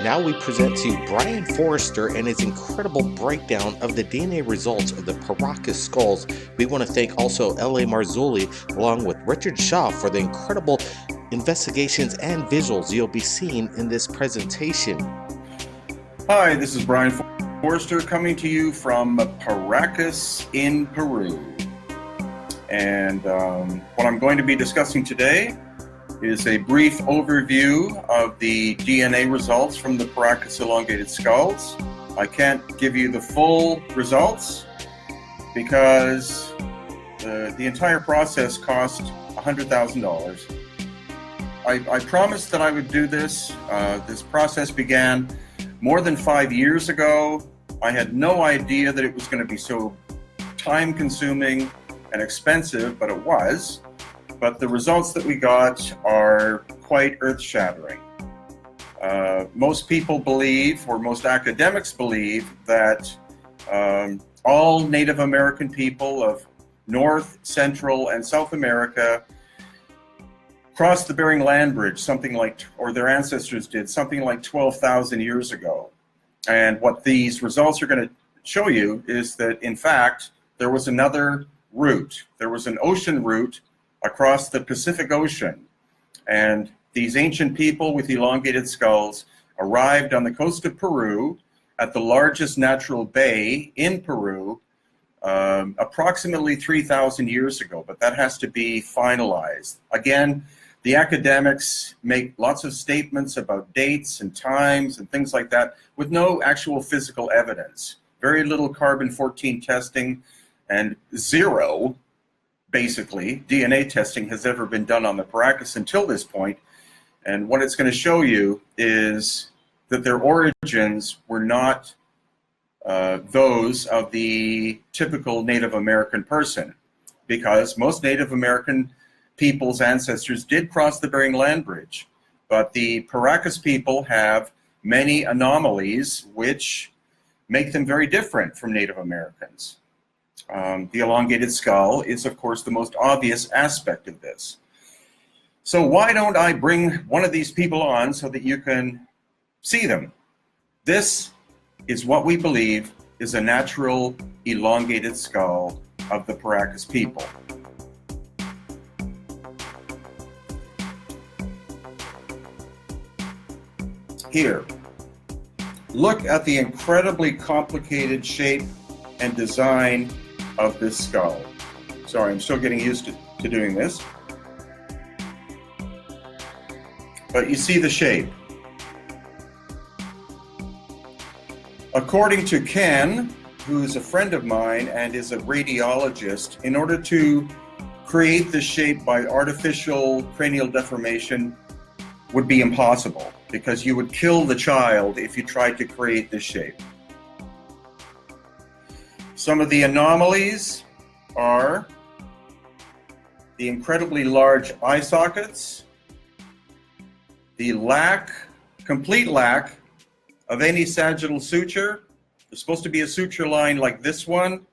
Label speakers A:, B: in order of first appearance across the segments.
A: Now we present to you Brian Forrester and his incredible breakdown of the DNA results of the Paracas skulls. We want to thank also L.A. Marzulli along with Richard Shaw for the incredible investigations and visuals you'll be seeing in this presentation.
B: Hi, this is Brian Forrester coming to you from Paracas in Peru. And what I'm going to be discussing today is a brief overview of the DNA results from the Paracas elongated skulls. I can't give you the full results because the entire process cost $100,000. I promised that I would do this. This process began more than 5 years ago. I had no idea that it was going to be so time-consuming and expensive, but it was. But the results that we got are quite earth-shattering. Most people believe, or most academics believe, that all Native American people of North, Central, and South America crossed the Bering Land Bridge or their ancestors did, something like 12,000 years ago. And what these results are going to show you is that, in fact, there was another route. There was an ocean route across the Pacific Ocean. And these ancient people with elongated skulls arrived on the coast of Peru at the largest natural bay in Peru approximately 3,000 years ago, but that has to be finalized. Again, the academics make lots of statements about dates and times and things like that with no actual physical evidence. Very little carbon-14 testing and zero, basically, DNA testing has ever been done on the Paracas until this point. And what it's going to show you is that their origins were not those of the typical Native American person, because most Native American people's ancestors did cross the Bering Land Bridge. But the Paracas people have many anomalies which make them very different from Native Americans. The elongated skull is, of course, the most obvious aspect of this. So why don't I bring one of these people on so that you can see them? This is what we believe is a natural elongated skull of the Paracas people. Here, look at the incredibly complicated shape and design of this skull. Sorry, I'm still getting used to doing this. But you see the shape. According to Ken, who's a friend of mine and is a radiologist, in order to create this shape by artificial cranial deformation would be impossible, because you would kill the child if you tried to create this shape. Some of the anomalies are the incredibly large eye sockets, the complete lack of any sagittal suture. There's supposed to be a suture line like this one,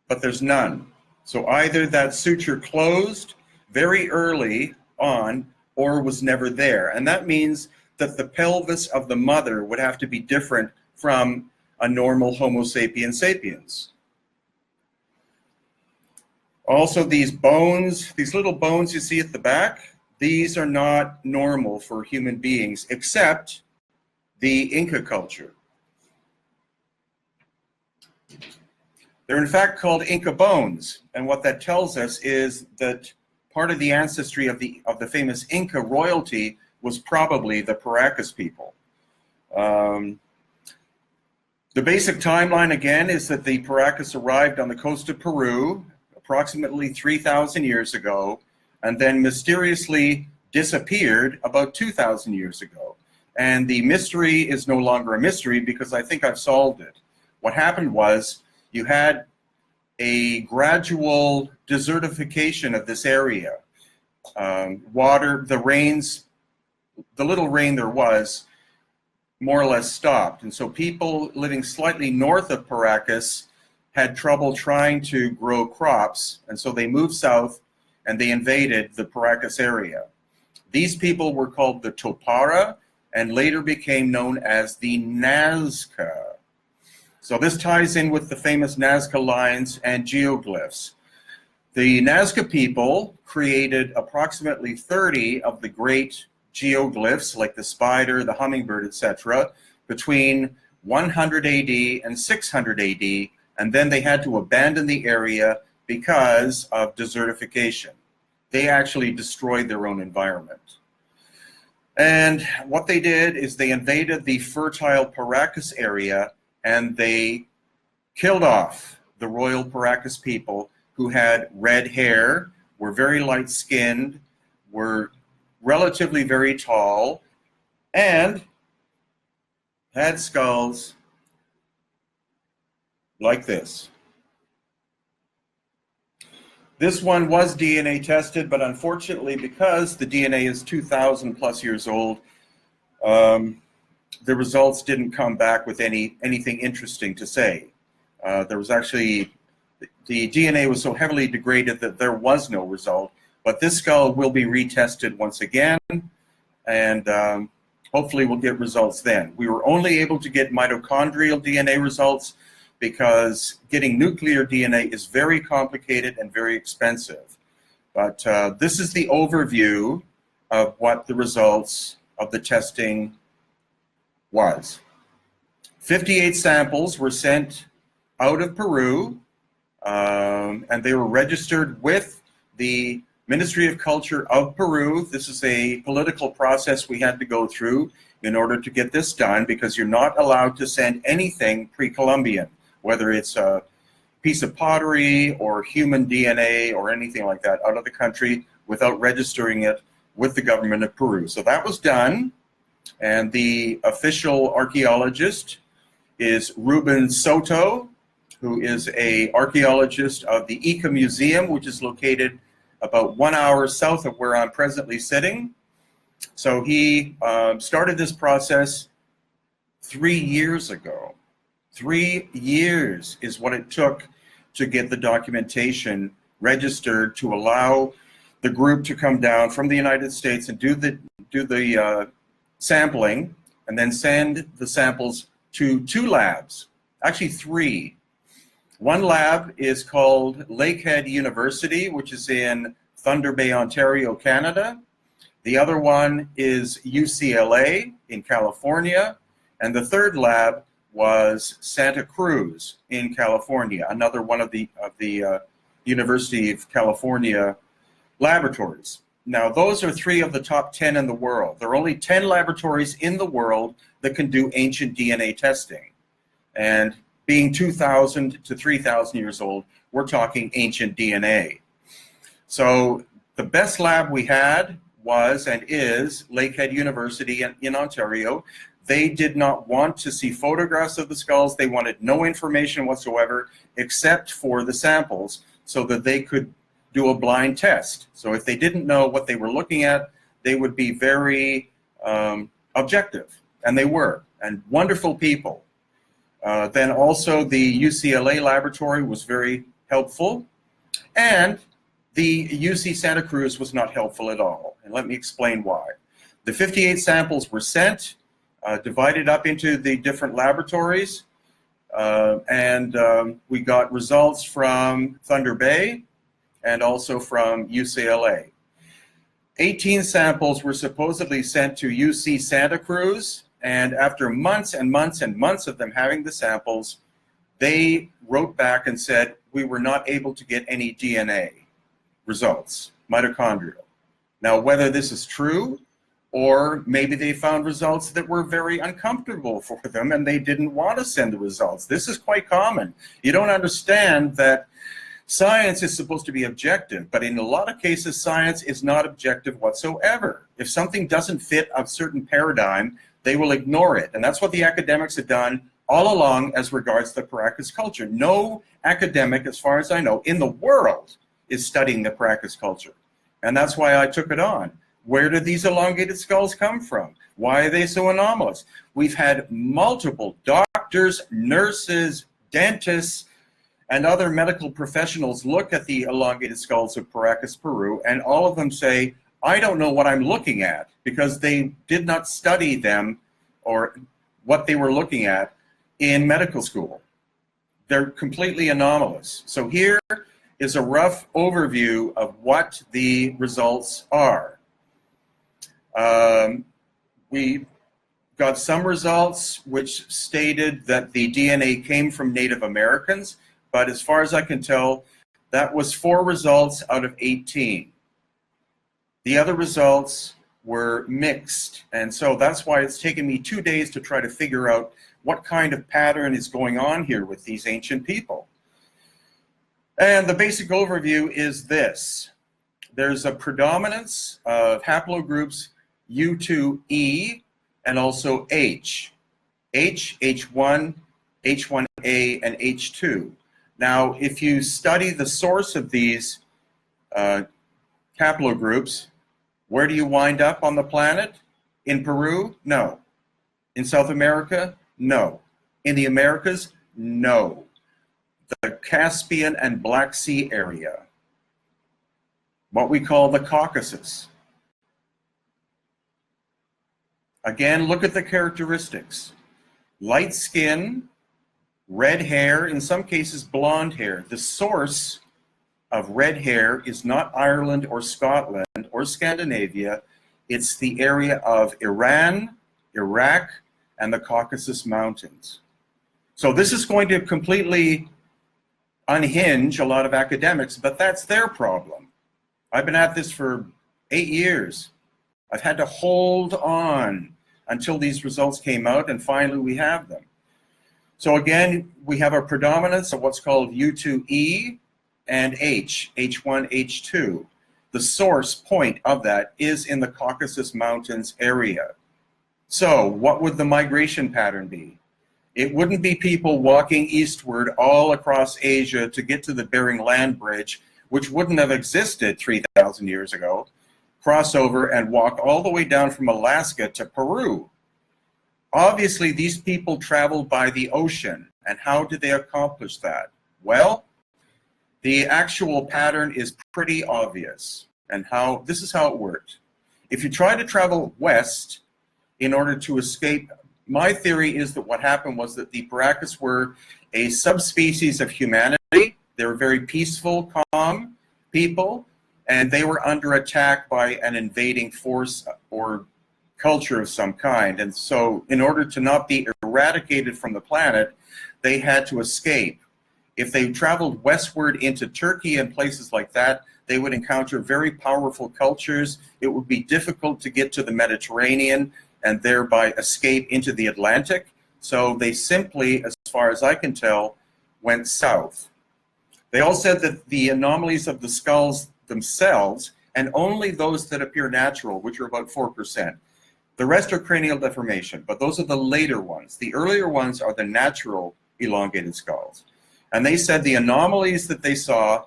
B: but there's none. So either that suture closed very early on or was never there. And that means that the pelvis of the mother would have to be different from a normal Homo sapiens sapiens. Also, these bones, these little bones you see at the back, these are not normal for human beings, except the Inca culture. They're in fact called Inca bones, and what that tells us is that part of the ancestry of the famous Inca royalty was probably the Paracas people. The basic timeline, again, is that the Paracas arrived on the coast of Peru approximately 3,000 years ago, and then mysteriously disappeared about 2,000 years ago. And the mystery is no longer a mystery because I think I've solved it. What happened was you had a gradual desertification of this area. Water, the rains, the little rain there was, more or less stopped. And so people living slightly north of Paracas had trouble trying to grow crops. And so they moved south and they invaded the Paracas area. These people were called the Topara, and later became known as the Nazca. So this ties in with the famous Nazca lines and geoglyphs. The Nazca people created approximately 30 of the great geoglyphs, like the spider, the hummingbird, etc., between 100 AD and 600 AD, and then they had to abandon the area because of desertification. They actually destroyed their own environment. And what they did is they invaded the fertile Paracas area, and they killed off the royal Paracas people who had red hair, were very light-skinned, were relatively very tall, and had skulls like this. This one was DNA tested, but unfortunately, because the DNA is 2,000 plus years old, the results didn't come back with anything interesting to say. There was actually, the DNA was so heavily degraded that there was no result, but this skull will be retested once again, and hopefully we'll get results then. We were only able to get mitochondrial DNA results because getting nuclear DNA is very complicated and very expensive. But this is the overview of what the results of the testing was. 58 samples were sent out of Peru, and they were registered with the Ministry of Culture of Peru. This is a political process we had to go through in order to get this done, because you're not allowed to send anything pre-Columbian, whether it's a piece of pottery or human DNA or anything like that, out of the country without registering it with the government of Peru. So that was done, and the official archaeologist is Ruben Soto, who is an archaeologist of the Ica Museum, which is located about 1 hour south of where I'm presently sitting. So he started this process 3 years ago. 3 years is what it took to get the documentation registered to allow the group to come down from the United States and do the sampling, and then send the samples to 2 labs, actually 3. One lab is called Lakehead University, which is in Thunder Bay, Ontario, Canada. The other one is UCLA in California, and the third lab was Santa Cruz in California, another one of the University of California laboratories. Now, those are 3 of the top 10 in the world. There are only 10 laboratories in the world that can do ancient DNA testing. And being 2,000 to 3,000 years old, we're talking ancient DNA. So the best lab we had was and is Lakehead University in Ontario. They did not want to see photographs of the skulls. They wanted no information whatsoever except for the samples so that they could do a blind test. So if they didn't know what they were looking at, they would be very objective, and they were, and wonderful people. Then also the UCLA laboratory was very helpful, and the UC Santa Cruz was not helpful at all, and let me explain why. The 58 samples were sent, divided up into the different laboratories, and we got results from Thunder Bay and also from UCLA. 18 samples were supposedly sent to UC Santa Cruz, and after months and months and months of them having the samples, they wrote back and said, we were not able to get any DNA results, mitochondrial. Now, whether this is true, or maybe they found results that were very uncomfortable for them and they didn't want to send the results. This is quite common. You don't understand that science is supposed to be objective, but in a lot of cases, science is not objective whatsoever. If something doesn't fit a certain paradigm, they will ignore it. And that's what the academics have done all along as regards the Paracas culture. No academic, as far as I know, in the world is studying the Paracas culture. And that's why I took it on. Where did these elongated skulls come from? Why are they so anomalous? We've had multiple doctors, nurses, dentists, and other medical professionals look at the elongated skulls of Paracas, Peru, and all of them say, I don't know what I'm looking at because they did not study them or what they were looking at in medical school. They're completely anomalous. So here is a rough overview of what the results are. We got some results which stated that the DNA came from Native Americans, but as far as I can tell, that was 4 results out of 18. The other results were mixed, and so that's why it's taken me 2 days to try to figure out what kind of pattern is going on here with these ancient people. And the basic overview is this. There's a predominance of haplogroups U2E and also H, H1, H1A, and H2. Now, if you study the source of these haplogroups, where do you wind up on the planet? In Peru? No. In South America? No. In the Americas? No. The Caspian and Black Sea area, what we call the Caucasus. Again, look at the characteristics. Light skin, red hair, in some cases blonde hair. The source of red hair is not Ireland or Scotland or Scandinavia. It's the area of Iran, Iraq, and the Caucasus Mountains. So this is going to completely unhinge a lot of academics, but that's their problem. I've been at this for 8 years. I've had to hold on until these results came out, and finally we have them. So again, we have a predominance of what's called U2E and H, H1, H2. The source point of that is in the Caucasus Mountains area. So what would the migration pattern be? It wouldn't be people walking eastward all across Asia to get to the Bering Land Bridge, which wouldn't have existed 3,000 years ago, cross over and walk all the way down from Alaska to Peru. Obviously, these people traveled by the ocean. And how did they accomplish that? Well, the actual pattern is pretty obvious. And this is how it worked. If you try to travel west in order to escape, my theory is that what happened was that the Paracas were a subspecies of humanity. They were very peaceful, calm people, and they were under attack by an invading force or culture of some kind. And so in order to not be eradicated from the planet, they had to escape. If they traveled westward into Turkey and places like that, they would encounter very powerful cultures. It would be difficult to get to the Mediterranean and thereby escape into the Atlantic. So they simply, as far as I can tell, went south. They all said that the anomalies of the skulls themselves, and only those that appear natural, which are about 4%. The rest are cranial deformation, but those are the later ones. The earlier ones are the natural elongated skulls. And they said the anomalies that they saw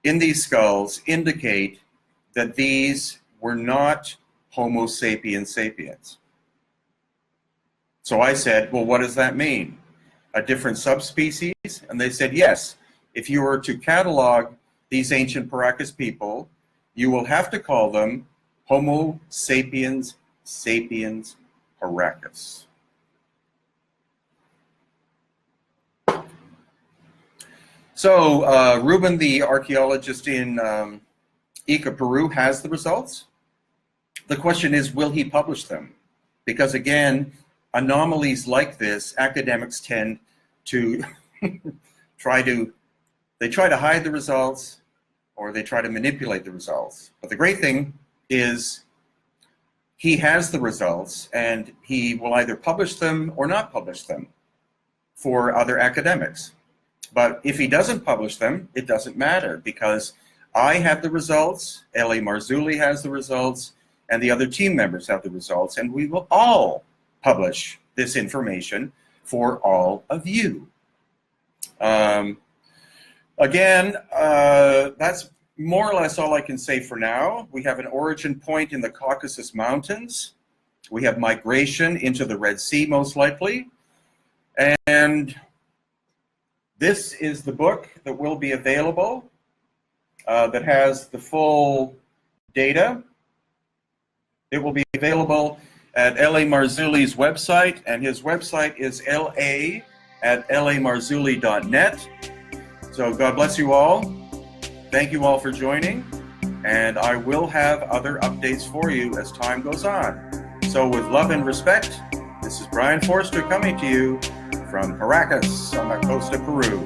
B: in these skulls indicate that these were not Homo sapiens sapiens. So I said, well, what does that mean? A different subspecies? And they said, yes. If you were to catalog these ancient Paracas people, you will have to call them Homo sapiens sapiens Paracas. So Ruben, the archaeologist in Ica, Peru, has the results. The question is, will he publish them? Because again, anomalies like this, academics tend to try to hide the results, or they try to manipulate the results. But the great thing is he has the results, and he will either publish them or not publish them for other academics. But if he doesn't publish them, it doesn't matter, because I have the results, L.A. Marzulli has the results, and the other team members have the results, and we will all publish this information for all of you. Again, that's more or less all I can say for now. We have an origin point in the Caucasus Mountains. We have migration into the Red Sea, most likely. And this is the book that will be available that has the full data. It will be available at L.A. Marzulli's website, and his website is la@lamarzulli.net. So God bless you all. Thank you all for joining, and I will have other updates for you as time goes on. So with love and respect, this is Brian Forrester coming to you from Paracas on the coast of Peru.